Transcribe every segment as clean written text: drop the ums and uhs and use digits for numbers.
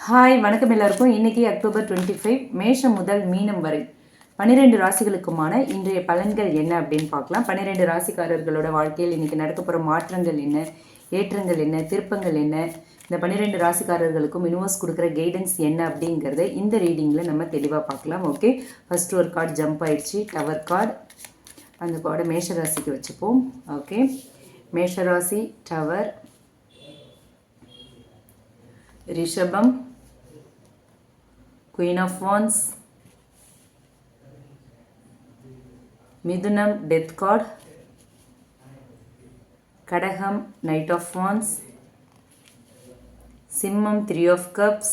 Hi வணக்கம் எல்லாருக்கும். இன்றைக்கி அக்டோபர் 25 மேஷம் முதல் மீனம் வரை 12 ராசிகளுக்குமான இன்றைய பலன்கள் என்ன அப்படின்னு பார்க்கலாம். 12 ராசிக்காரர்களோட வாழ்க்கையில் இன்றைக்கி நடக்க மாற்றங்கள் என்ன, ஏற்றங்கள் என்ன, திருப்பங்கள் என்ன, இந்த 12 ராசிக்காரர்களுக்கும் யூனிவர்ஸ் கொடுக்குற கைடன்ஸ் என்ன அப்படிங்கிறத இந்த ரீடிங்கில் நம்ம தெளிவாக பார்க்கலாம். ஓகே, ஃபஸ்ட்டு ஒரு கார்டு ஜம்ப் ஆயிடுச்சு, டவர் கார்டு. அந்த கார்டை மேஷராசிக்கு வச்சுப்போம். ஓகே, மேஷராசி டவர், ரிஷபம் Queen of Wands, மிதுனம் டெத் கார்டு, கடகம் நைட் ஆஃப் வான்ஸ், சிம்மம் 3 of கப்ஸ்,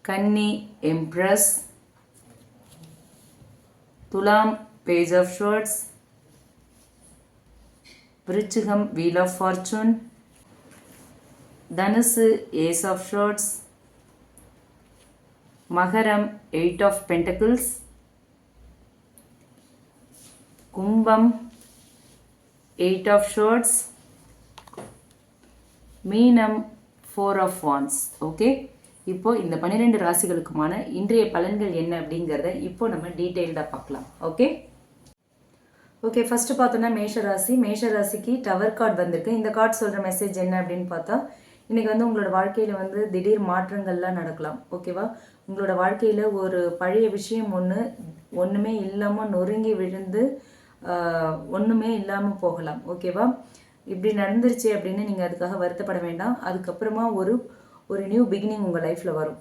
கன்னி எம்ப்ரஸ், துலாம் பேஜ் ஆஃப் ஷோர்ட்ஸ், விருச்சிகம் வீல் ஆஃப் ஃபார்ச்சூன், தனுசு ஏஸ் ஆஃப் ஷோர்ட்ஸ், மகரம் 8 of பென்டக்கிள்ஸ், கும்பம் 8 of ஷோர்ட்ஸ், மீனம் 4 of wands. ஓகே, இப்போ இந்த 12 ராசிகளுக்குமான இன்றைய பலன்கள் என்ன அப்படிங்கிறத இப்போ நம்ம டீட்டெயில்டாக பார்க்கலாம். ஓகே, ஃபஸ்ட்டு பார்த்தோன்னா மேஷராசிக்கு டவர் கார்டு வந்திருக்கு. இந்த கார்டு சொல்கிற மெசேஜ் என்ன அப்படின்னு பார்த்தா, இன்றைக்கி உங்களோட வாழ்க்கையில் திடீர் மாற்றங்கள்லாம் நடக்கலாம். ஓகேவா, உங்களோட வாழ்க்கையில் ஒரு பழைய விஷயம் ஒன்றுமே இல்லாமல் நொறுங்கி விழுந்து ஒன்றுமே இல்லாமல் போகலாம். ஓகேவா, இப்படி நடந்துருச்சு அப்படின்னு நீங்கள் அதுக்காக வருத்தப்பட வேண்டாம். அதுக்கப்புறமா ஒரு நியூ பிகினிங் உங்கள் லைஃப்பில் வரும்.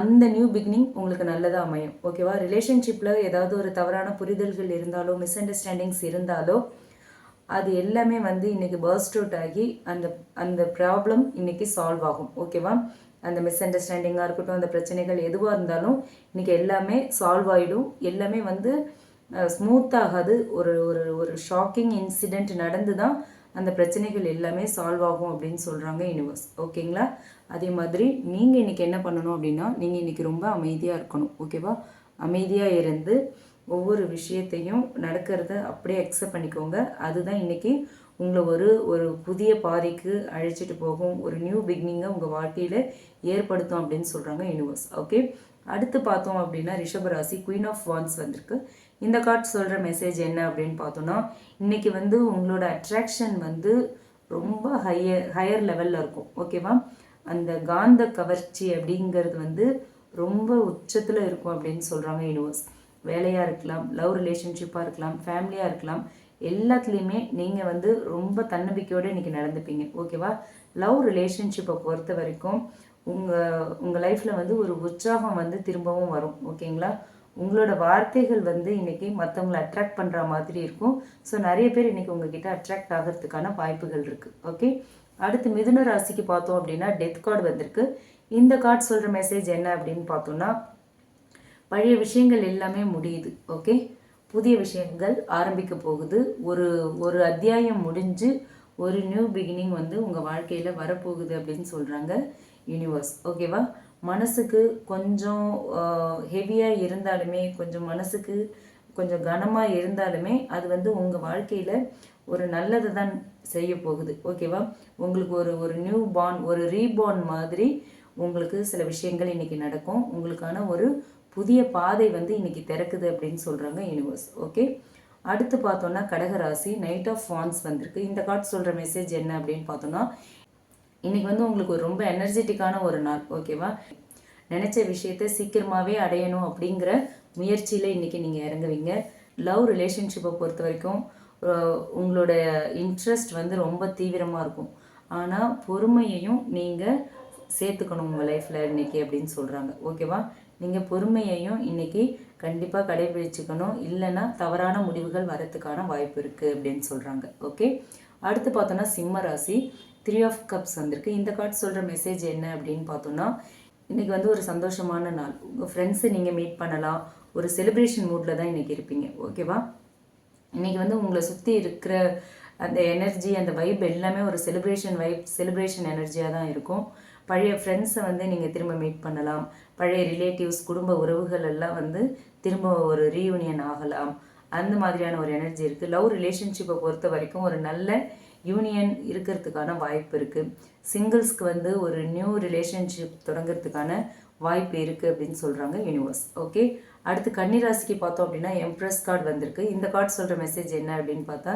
அந்த நியூ பிகினிங் உங்களுக்கு நல்லதாக அமையும். ஓகேவா, ரிலேஷன்ஷிப்பில் ஏதாவது ஒரு தவறான புரிதல்கள் இருந்தாலோ, மிஸ் அண்டர்ஸ்டாண்டிங்ஸ் இருந்தாலோ, அது எல்லாமே இன்றைக்கி பர்ஸ்ட் அவுட் ஆகி அந்த ப்ராப்ளம் இன்றைக்கி சால்வ் ஆகும். ஓகேவா, அந்த மிஸ் அண்டர்ஸ்டாண்டிங்காக இருக்கட்டும், அந்த பிரச்சனைகள் எதுவாக இருந்தாலும் இன்றைக்கி எல்லாமே சால்வ் ஆகிடும். எல்லாமே ஸ்மூத்தாகாது. ஒரு ஒரு ஒரு ஷாக்கிங் இன்சிடெண்ட் நடந்து தான் அந்த பிரச்சனைகள் எல்லாமே சால்வ் ஆகும் அப்படின்னு சொல்கிறாங்க யூனிவர்ஸ். ஓகேங்களா, அதே மாதிரி நீங்கள் இன்றைக்கி என்ன பண்ணணும் அப்படின்னா, நீங்கள் இன்றைக்கி ரொம்ப அமைதியாக இருக்கணும். ஓகேவா, அமைதியாக இருந்து ஒவ்வொரு விஷயத்தையும் நடக்கிறத அப்படியே அக்செப்ட் பண்ணிக்கோங்க. அதுதான் இன்றைக்கி உங்களை ஒரு புதிய பாதைக்கு அழைச்சிட்டு போகும், ஒரு நியூ பிகினிங்கை உங்கள் வாழ்க்கையில் ஏற்படுத்தும் அப்படின்னு சொல்கிறாங்க யூனிவர்ஸ். ஓகே, அடுத்து பார்த்தோம் அப்படின்னா ரிஷபராசி குயின் ஆஃப் வான்ஸ் வந்திருக்கு. இந்த கார்டு சொல்கிற மெசேஜ் என்ன அப்படின்னு பார்த்தோன்னா, இன்றைக்கி உங்களோட அட்ராக்ஷன் ரொம்ப ஹையர் லெவலில் இருக்கும். ஓகேவா, அந்த காந்த கவர்ச்சி அப்படிங்கிறது ரொம்ப உச்சத்தில் இருக்கும் அப்படின்னு சொல்கிறாங்க யூனிவர்ஸ். வேலையாக இருக்கலாம், லவ் ரிலேஷன்ஷிப்பாக இருக்கலாம், ஃபேமிலியாக இருக்கலாம், எல்லாத்துலேயுமே நீங்கள் ரொம்ப தன்னம்பிக்கையோடு இன்றைக்கி நடந்துப்பீங்க. ஓகேவா, லவ் ரிலேஷன்ஷிப்பை பொறுத்த வரைக்கும் உங்கள் லைஃப்பில் ஒரு உற்சாகம் திரும்பவும் வரும். ஓகேங்களா, உங்களோட வார்த்தைகள் இன்றைக்கி மற்றவங்களை அட்ராக்ட் பண்ணுற மாதிரி இருக்கும். ஸோ நிறைய பேர் இன்றைக்கி உங்ககிட்ட அட்ராக்ட் ஆகிறதுக்கான வாய்ப்புகள் இருக்குது. ஓகே, அடுத்து மிதுன ராசிக்கு பார்த்தோம் அப்படின்னா டெத் கார்டு வந்திருக்கு. இந்த கார்டு சொல்கிற மெசேஜ் என்ன அப்படின்னு பார்த்தோன்னா, பழைய விஷயங்கள் எல்லாமே முடியுது. ஓகே, புதிய விஷயங்கள் ஆரம்பிக்க போகுது. ஒரு அத்தியாயம் முடிஞ்சு ஒரு நியூ பிகினிங் உங்கள் வாழ்க்கையில் வரப்போகுது அப்படின்னு சொல்கிறாங்க யூனிவர்ஸ். ஓகேவா, மனசுக்கு கொஞ்சம் ஹெவியாக இருந்தாலுமே, மனசுக்கு கொஞ்சம் கனமாக இருந்தாலுமே அது உங்கள் வாழ்க்கையில் ஒரு நல்லதை தான் செய்ய போகுது. ஓகேவா, உங்களுக்கு ஒரு நியூ பார்ன், ஒரு ரீபார்ன் மாதிரி உங்களுக்கு சில விஷயங்கள் இன்றைக்கி நடக்கும். உங்களுக்கான ஒரு புதிய பாதை இன்றைக்கி திறக்குது அப்படின்னு சொல்கிறாங்க யூனிவர்ஸ். ஓகே, அடுத்து பார்த்தோன்னா கடகராசி நைட் ஆஃப் வான்ஸ் வந்திருக்கு. இந்த கார்டு சொல்கிற மெசேஜ் என்ன அப்படின்னு பார்த்தோன்னா, இன்றைக்கி உங்களுக்கு ஒரு ரொம்ப எனர்ஜெட்டிக்கான ஒரு நாள். ஓகேவா, நினச்ச விஷயத்தை சீக்கிரமாகவே அடையணும் அப்படிங்கிற முயற்சியில் இன்றைக்கி நீங்கள் இறங்குவீங்க. லவ் ரிலேஷன்ஷிப்பை பொறுத்த வரைக்கும் உங்களோட இன்ட்ரெஸ்ட் ரொம்ப தீவிரமாக இருக்கும். ஆனால் பொறுமையையும் நீங்கள் சேர்த்துக்கணும் உங்கள் லைஃப்பில் இன்றைக்கி அப்படின்னு சொல்கிறாங்க. ஓகேவா, நீங்கள் பொறுமையையும் இன்றைக்கி கண்டிப்பாக கடைபிடிச்சிக்கணும், இல்லைன்னா தவறான முடிவுகள் வரத்துக்கான வாய்ப்பு இருக்குது அப்படின்னு சொல்கிறாங்க. ஓகே, அடுத்து பார்த்தோன்னா சிம்ம ராசி 3 of கப்ஸ் வந்திருக்கு. இந்த கார்டு சொல்கிற மெசேஜ் என்ன அப்படின்னு பார்த்தோன்னா, இன்றைக்கி ஒரு சந்தோஷமான நாள். உங்கள் ஃப்ரெண்ட்ஸை நீங்கள் மீட் பண்ணலாம். ஒரு செலிப்ரேஷன் மூடில் தான் இன்றைக்கி இருப்பீங்க. ஓகேவா, இன்றைக்கி உங்களை சுற்றி இருக்கிற அந்த எனர்ஜி, அந்த வைப் எல்லாமே ஒரு செலிப்ரேஷன் எனர்ஜியாக தான் இருக்கும். பழைய ஃப்ரெண்ட்ஸை நீங்கள் திரும்ப மீட் பண்ணலாம். பழைய ரிலேட்டிவ்ஸ், குடும்ப உறவுகள் எல்லாம் திரும்ப ஒரு ரீயூனியன் ஆகலாம். அந்த மாதிரியான ஒரு எனர்ஜி இருக்குது. லவ் ரிலேஷன்ஷிப்பை பொறுத்த வரைக்கும் ஒரு நல்ல யூனியன் இருக்கிறதுக்கான வாய்ப்பு இருக்குது. சிங்கிள்ஸ்க்கு வந்து ஒரு நியூ ரிலேஷன்ஷிப் தொடங்கிறதுக்கான வாய்ப்பு இருக்குது அப்படின்னு சொல்கிறாங்க யூனிவர்ஸ். ஓகே, அடுத்து கன்னிராசிக்கு பார்த்தோம் அப்படின்னா எம்ப்ரஸ் கார்டு வந்திருக்கு. இந்த கார்டு சொல்கிற மெசேஜ் என்ன அப்படின்னு பார்த்தா,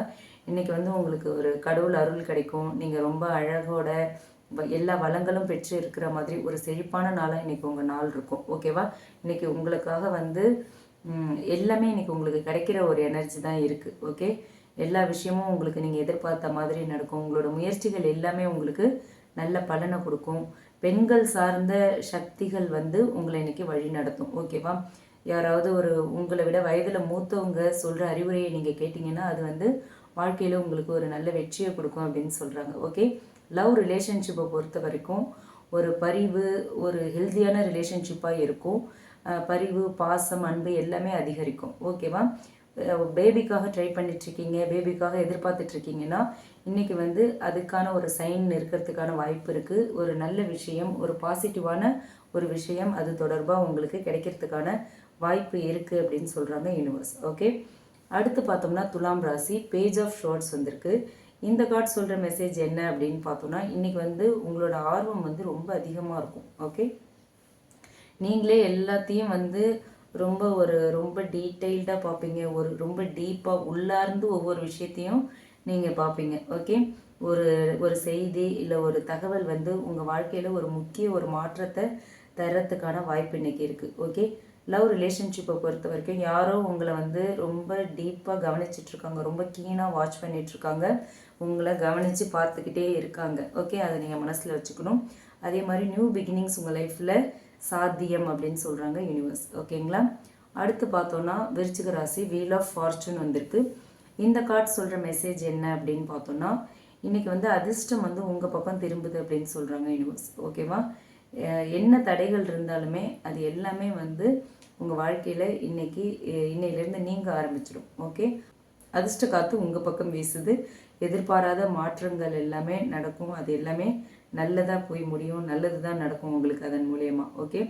இன்றைக்கி வந்து உங்களுக்கு ஒரு கடவுள் அருள் கிடைக்கும். நீங்கள் ரொம்ப அழகோட எல்லா வளங்களும் பெற்று இருக்கிற மாதிரி ஒரு செழிப்பான நாளாக இன்றைக்கி உங்கள் நாள் இருக்கும். ஓகேவா, இன்றைக்கி உங்களுக்காக வந்து எல்லாமே இன்றைக்கி உங்களுக்கு கிடைக்கிற ஒரு எனர்ஜி தான் இருக்குது. ஓகே, எல்லா விஷயமும் உங்களுக்கு நீங்கள் எதிர்பார்த்த மாதிரி நடக்கும். உங்களோட முயற்சிகள் எல்லாமே உங்களுக்கு நல்ல பலனை கொடுக்கும். பெண்கள் சார்ந்த சக்திகள் வந்து உங்களை இன்றைக்கி வழி நடத்தும். ஓகேவா, யாராவது ஒரு உங்களை விட வயதில் மூத்தவங்க சொல்கிற அறிவுரையை நீங்கள் கேட்டிங்கன்னா அது வந்து வாழ்க்கையில் உங்களுக்கு ஒரு நல்ல வெற்றியை கொடுக்கும் அப்படின்னு சொல்கிறாங்க. ஓகே, லவ் ரிலேஷன்ஷிப்பை பொறுத்த வரைக்கும் ஒரு பரிவு, ஒரு ஹெல்த்தியான ரிலேஷன்ஷிப்பாக இருக்கும். பரிவு, பாசம், அன்பு எல்லாமே அதிகரிக்கும். ஓகேவா, பேபிக்காக ட்ரை பண்ணிட்டுருக்கீங்க, பேபிக்காக எதிர்பார்த்துட்ருக்கீங்கன்னா இன்றைக்கி வந்து அதுக்கான ஒரு சைன் இருக்கிறதுக்கான வாய்ப்பு இருக்குது. ஒரு நல்ல விஷயம், ஒரு பாசிட்டிவான ஒரு விஷயம் அது தொடர்பாக உங்களுக்கு கிடைக்கிறதுக்கான வாய்ப்பு இருக்குது அப்படின்னு சொல்கிறாங்க யூனிவர்ஸ். ஓகே, அடுத்து பார்த்தோம்னா துலாம் ராசி பேஜ் ஆஃப் ஷார்ட்ஸ் வந்திருக்கு. இந்த கார்டு சொல்கிற மெசேஜ் என்ன அப்படின்னு பார்த்தோம்னா, இன்றைக்கி வந்து உங்களோட ஆர்வம் வந்து ரொம்ப அதிகமாக இருக்கும். ஓகே, நீங்களே எல்லாத்தையும் வந்து ரொம்ப டீட்டெயில்டாக பார்ப்பீங்க. ரொம்ப டீப்பாக உள்ளார்ந்து ஒவ்வொரு விஷயத்தையும் நீங்கள் பார்ப்பீங்க. ஓகே, ஒரு செய்தி இல்லை ஒரு தகவல் வந்து உங்கள் வாழ்க்கையில் ஒரு மாற்றத்தை தரத்துக்கான வாய்ப்பு இன்றைக்கி இருக்குது. ஓகே, லவ் ரிலேஷன்ஷிப்பை பொறுத்த வரைக்கும் யாரோ உங்களை வந்து ரொம்ப டீப்பாக கவனிச்சிட்ருக்காங்க, ரொம்ப கீனாக வாட்ச் பண்ணிகிட்ருக்காங்க, உங்களை கவனித்து பார்த்துக்கிட்டே இருக்காங்க. ஓகே, அதை நீங்கள் மனசில் வச்சுக்கணும். அதே மாதிரி நியூ பிகினிங்ஸ் உங்கள் லைஃப்பில் சாத்தியம் அப்படின்னு சொல்கிறாங்க யூனிவர்ஸ். ஓகேங்களா, அடுத்து பார்த்தோன்னா விருச்சிக ராசி வீல் ஆஃப் ஃபார்ச்சூன் வந்திருக்கு. இந்த கார்டு சொல்கிற மெசேஜ் என்ன அப்படின்னு பார்த்தோன்னா, இன்றைக்கி வந்து அதிர்ஷ்டம் வந்து உங்கள் பக்கம் திரும்புது அப்படின்னு சொல்கிறாங்க யூனிவர்ஸ். ஓகேவா, என்ன தடைகள் இருந்தாலுமே அது எல்லாமே வந்து உங்கள் வாழ்க்கையில் இன்னையிலேருந்து நீங்கள் ஆரம்பிச்சிடும். ஓகே, அதிர்ஷ்ட காற்று உங்கள் பக்கம் வீசுது. எதிர்பாராத மாற்றங்கள் எல்லாமே நடக்கும். அது எல்லாமே நல்லதாக போய் முடியும், நல்லது தான் நடக்கும் உங்களுக்கு அதன் மூலயமா. ஓகே,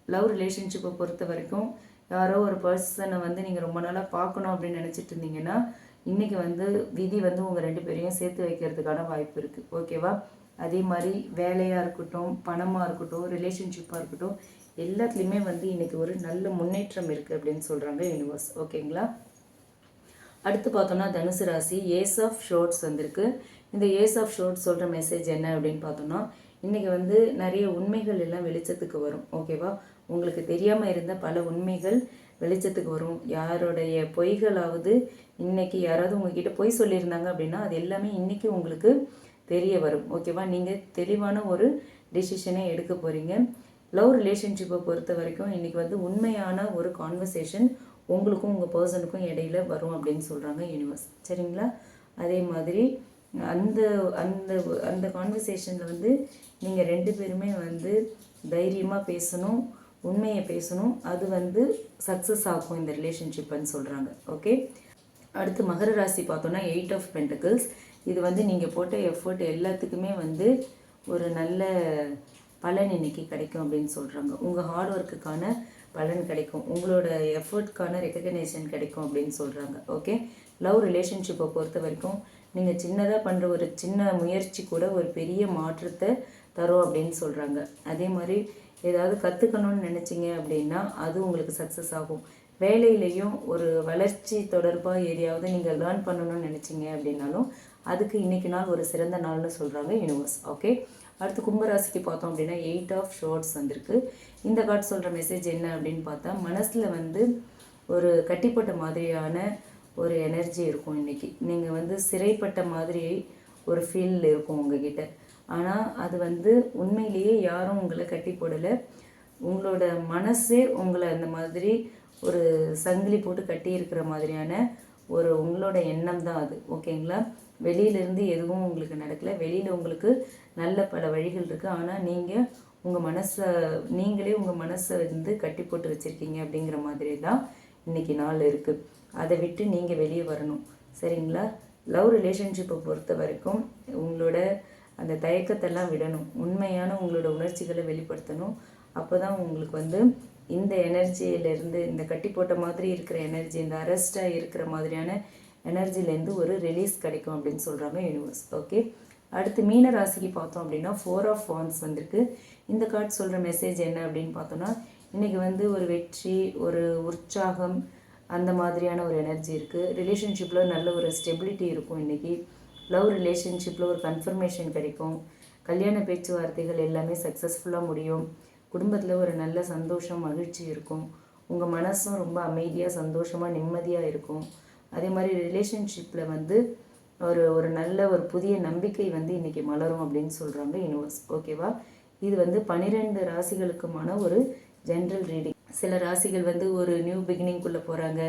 லவ் ரிலேஷன்ஷிப்பை பொறுத்த வரைக்கும் யாரோ ஒரு பர்சனை வந்து நீங்கள் ரொம்ப நாளாக பார்க்கணும் அப்படின்னு நினச்சிட்டு இருந்தீங்கன்னா இன்றைக்கி வந்து விதி வந்து உங்கள் 2 பேரையும் சேர்த்து வைக்கிறதுக்கான வாய்ப்பு இருக்குது. ஓகேவா, அதே மாதிரி வேலையாக இருக்கட்டும், பணமாக இருக்கட்டும், ரிலேஷன்ஷிப்பாக இருக்கட்டும், எல்லாத்துலேயுமே வந்து இன்றைக்கி ஒரு நல்ல முன்னேற்றம் இருக்குது அப்படின்னு சொல்கிறாங்க யூனிவர்ஸ். ஓகேங்களா, அடுத்து பார்த்தோம்னா தனுசு ராசி ஏஸ் ஆஃப் ஷோர்ட்ஸ் வந்திருக்கு. இந்த ஏஸ் ஆஃப் ஷோர்ட்ஸ் சொல்கிற மெசேஜ் என்ன அப்படின்னு பார்த்தோம்னா, இன்றைக்கி வந்து நிறைய உண்மைகள் எல்லாம் வெளிச்சத்துக்கு வரும். ஓகேவா, உங்களுக்கு தெரியாமல் இருந்த பல உண்மைகள் வெளிச்சத்துக்கு வரும். யாருடைய பொய்களாவது இன்றைக்கி யாராவது உங்ககிட்ட பொய் சொல்லியிருந்தாங்க அப்படின்னா அது எல்லாமே இன்றைக்கி உங்களுக்கு தெரிய வரும். ஓகேவா, நீங்கள் தெளிவான ஒரு டிசிஷனை எடுக்க போகிறீங்க. லவ் ரிலேஷன்ஷிப்பை பொறுத்த வரைக்கும் இன்றைக்கி வந்து உண்மையான ஒரு கான்வர்சேஷன் உங்களுக்கும் உங்கள் பர்சனுக்கும் இடையில வரும் அப்படின்னு சொல்கிறாங்க யூனிவர்ஸ். சரிங்களா, அதே மாதிரி அந்த அந்த அந்த கான்வர்சேஷனில் வந்து நீங்கள் 2 பேருமே வந்து தைரியமாக பேசணும், உண்மையை பேசணும். அது வந்து சக்ஸஸ் ஆகும் இந்த ரிலேஷன்ஷிப்னு சொல்கிறாங்க. ஓகே, அடுத்து மகர ராசி பார்த்தோன்னா 8 ஆஃப் பென்டக்கிள்ஸ். இது வந்து நீங்கள் போட்ட எஃபர்ட் எல்லாத்துக்குமே வந்து ஒரு நல்ல பலன் இன்றைக்கி கிடைக்கும் அப்படின்னு சொல்கிறாங்க. உங்கள் ஹார்ட் ஒர்க்குக்கான பலன் கிடைக்கும், உங்களோட எஃபர்ட்கான ரெக்கக்னேஷன் கிடைக்கும் அப்படின்னு சொல்கிறாங்க. ஓகே, லவ் ரிலேஷன்ஷிப்பை பொறுத்த வரைக்கும் நீங்கள் சின்னதாக பண்ணுற ஒரு சின்ன முயற்சி கூட ஒரு பெரிய மாற்றத்தை தரும் அப்படின்னு சொல்கிறாங்க. அதே மாதிரி ஏதாவது கற்றுக்கணும்னு நினச்சிங்க அப்படின்னா அது உங்களுக்கு சக்ஸஸ் ஆகும். வேலையிலையும் ஒரு வளர்ச்சி தொடர்பாக எதையாவது நீங்கள் லேர்ன் பண்ணணும்னு நினச்சிங்க அப்படின்னாலும் அதுக்கு இன்றைக்கி நாள் ஒரு சிறந்த நாள்னு சொல்கிறாங்க யூனிவர்ஸ். ஓகே, அடுத்து கும்பராசிக்கு பார்த்தோம் அப்படின்னா 8 ஆஃப் ஷோர்ட்ஸ் வந்திருக்கு. இந்த கார்டு சொல்கிற மெசேஜ் என்ன அப்படின்னு பார்த்தா, மனசில் வந்து ஒரு கட்டிப்பட்ட மாதிரியான ஒரு எனர்ஜி இருக்கும். இன்றைக்கி நீங்கள் வந்து சிறைப்பட்ட மாதிரி ஒரு ஃபீல் இருக்கும் உங்ககிட்ட. ஆனால் அது வந்து உண்மையிலேயே யாரும் உங்களை கட்டி போடலை, உங்களோட மனசே உங்களை அந்த மாதிரி ஒரு சங்கிலி போட்டு கட்டி இருக்கிற மாதிரியான உங்களோட எண்ணம் தான் அது. ஓகேங்களா, வெளியிலேருந்து எதுவும் உங்களுக்கு நடக்கலை, வெளியில் உங்களுக்கு நல்ல பல வழிகள் இருக்குது. ஆனால் நீங்களே உங்கள் மனசை வந்து கட்டி போட்டு வச்சுருக்கீங்க அப்படிங்கிற மாதிரி தான் இன்றைக்கி நாள் இருக்குது. அதை விட்டு நீங்கள் வெளியே வரணும். சரிங்களா, லவ் ரிலேஷன்ஷிப்பை பொறுத்த வரைக்கும் உங்களோட அந்த தயக்கத்தெல்லாம் விடணும், உண்மையான உங்களோட உணர்ச்சிகளை வெளிப்படுத்தணும். அப்போ தான் உங்களுக்கு வந்து இந்த எனர்ஜியிலேருந்து, இந்த கட்டி போட்ட மாதிரி இருக்கிற எனர்ஜி, இந்த அரெஸ்டாக இருக்கிற மாதிரியான எனர்ஜிலேருந்து ஒரு ரிலீஸ் கிடைக்கும் அப்படின்னு சொல்கிறாங்க யூனிவர்ஸ். ஓகே, அடுத்து மீன ராசிக்கு பார்த்தோம் அப்படின்னா 4 ஆஃப் வாண்ட்ஸ் வந்திருக்கு. இந்த கார்டு சொல்கிற மெசேஜ் என்ன அப்படின்னு பார்த்தோன்னா, இன்றைக்கி வந்து ஒரு வெற்றி, ஒரு உற்சாகம், அந்த மாதிரியான ஒரு எனர்ஜி இருக்குது. ரிலேஷன்ஷிப்பில் நல்ல ஒரு ஸ்டெபிலிட்டி இருக்கும். இன்றைக்கி லவ் ரிலேஷன்ஷிப்பில் ஒரு கன்ஃபர்மேஷன் கிடைக்கும். கல்யாண பேச்சுவார்த்தைகள் எல்லாமே சக்ஸஸ்ஃபுல்லாக முடியும். குடும்பத்தில் ஒரு நல்ல சந்தோஷம், மகிழ்ச்சி இருக்கும். உங்கள் மனசும் ரொம்ப அமைதியாக, சந்தோஷமாக, நிம்மதியாக இருக்கும். அதே மாதிரி ரிலேஷன்ஷிப்பில் வந்து ஒரு ஒரு நல்ல ஒரு புதிய நம்பிக்கை வந்து இன்றைக்கி மலரும் அப்படின்னு சொல்கிறாங்க யூனிவர்ஸ். ஓகேவா, இது வந்து 12 ராசிகளுக்குமான ஒரு ஜென்ரல் ரீடிங். சில ராசிகள் வந்து ஒரு நியூ பிகினிங்குள்ளே போகிறாங்க.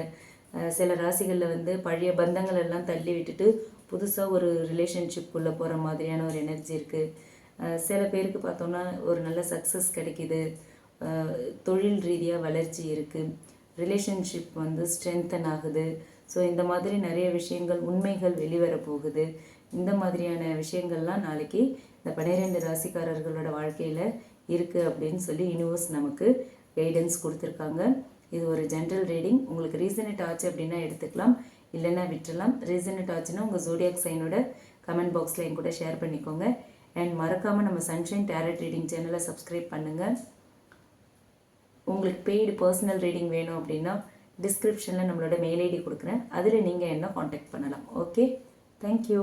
சில ராசிகளில் வந்து பழைய பந்தங்கள் எல்லாம் தள்ளி விட்டுட்டு புதுசாக ஒரு ரிலேஷன்ஷிப்புக்குள்ளே போகிற மாதிரியான ஒரு எனர்ஜி இருக்குது. சில பேருக்கு பார்த்தோன்னா ஒரு நல்ல சக்ஸஸ் கிடைக்கிது. தொழில் ரீதியாக வளர்ச்சி இருக்குது. ரிலேஷன்ஷிப் வந்து ஸ்ட்ரென்தன் ஆகுது. ஸோ இந்த மாதிரி நிறைய விஷயங்கள், உண்மைகள் வெளிவர போகுது. இந்த மாதிரியான விஷயங்கள்லாம் நாளைக்கு இந்த 12 ராசிக்காரர்களோட வாழ்க்கையில் இருக்குது அப்படின்னு சொல்லி யூனிவர்ஸ் நமக்கு கைடன்ஸ் கொடுத்துருக்காங்க. இது ஒரு ஜென்ரல் ரீடிங். உங்களுக்கு ரீசனேட் ஆச்சு அப்படின்னா எடுத்துக்கலாம், இல்லைன்னா விட்டுடலாம். ரீசனேட் ஆச்சுன்னா உங்கள் ஜோடியாக் சைனோட கமெண்ட் பாக்ஸில் என் கூட ஷேர் பண்ணிக்கோங்க. அண்ட் மறக்காமல் நம்ம சன்ஷைன் டேரட் ரீடிங் சேனலை சப்ஸ்கிரைப் பண்ணுங்கள். உங்களுக்கு பெய்டு பர்சனல் ரீடிங் வேணும் அப்படின்னா டிஸ்கிரிப்ஷனில் நம்மளோட மெயில் ஐடி கொடுக்குறேன். அதில் நீங்கள் என்ன காண்டாக்ட் பண்ணலாம். Okay, thank you.